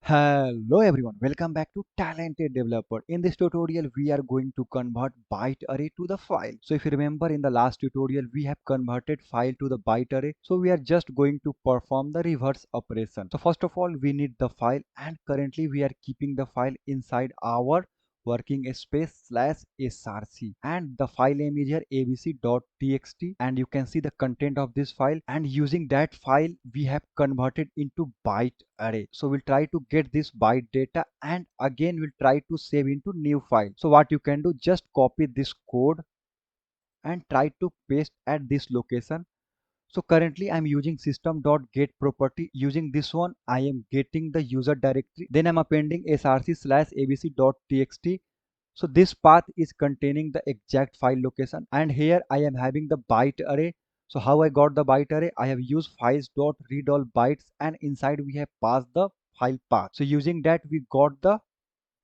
Hello everyone, welcome back to Talented Developer. In this tutorial, we are going to convert byte array to the file. So if you remember in the last tutorial, we have converted file to the byte array. So we are just going to perform the reverse operation. So first of all, we need the file and currently we are keeping the file inside our working space slash src, and the file name is here abc.txt, and you can see the content of this file, and using that file we have converted into byte array. So we'll try to get this byte data and again we'll try to save into new file. So what you can do, just copy this code and try to paste at this location. So currently I'm using system.get property. Using this one, I am getting the user directory. Then I'm appending src slash abc.txt. So this path is containing the exact file location. And here I am having the byte array. So how I got the byte array? I have used files.read all bytes, and inside we have passed the file path. So using that we got the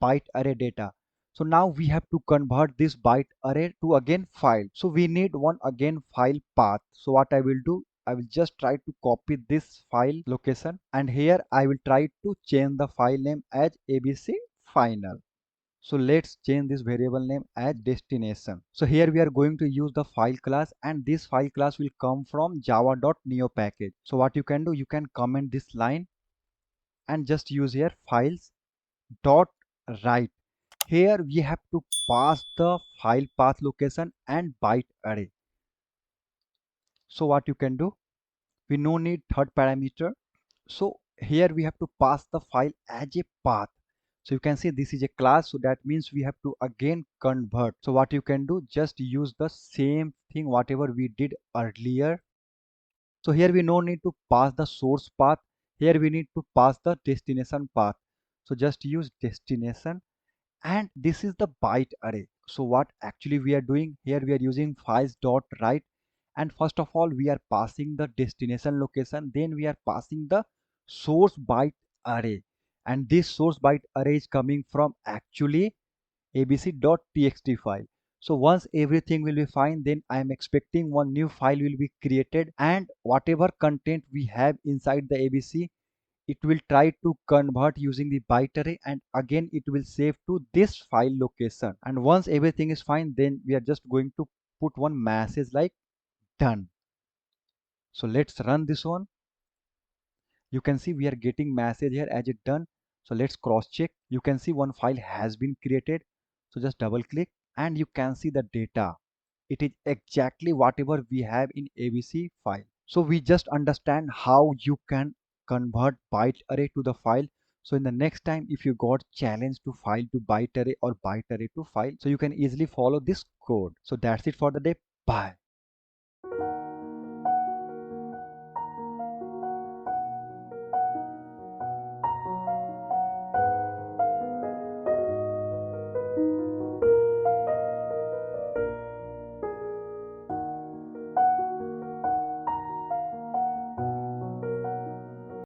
byte array data. So now we have to convert this byte array to again file. So we need one again file path. So what I will do, I will just try to copy this file location, and here I will try to change the file name as abc final. So let's change this variable name as destination. So here we are going to use the file class, and this file class will come from java.neo package. So what you can do, you can comment this line and just use here files dot write. Here we have to pass the file path location and byte array. So what you can do, we no need third parameter. So here we have to pass the file as a path. So you can see this is a class, so that means we have to again convert. So what you can do, just use the same thing whatever we did earlier. So here we no need to pass the source path. Here we need to pass the destination path. So just use destination, and this is the byte array. So what actually we are doing here, we are using files dot write, and first of all we are passing the destination location, then we are passing the source byte array, and this source byte array is coming from actually abc.txt file. So once everything will be fine, then I am expecting one new file will be created, and whatever content we have inside the abc, it will try to convert using the byte array, and again it will save to this file location. And once everything is fine, then we are just going to put one message like done. So let's run this one. You can see we are getting message here as it done. So let's cross check. You can see one file has been created. So just double click and you can see the data. It is exactly whatever we have in abc file. So we just understand how you can convert byte array to the file. So in the next time if you got challenge to file to byte array or byte array to file, so you can easily follow this code. So that's it for the day. Bye.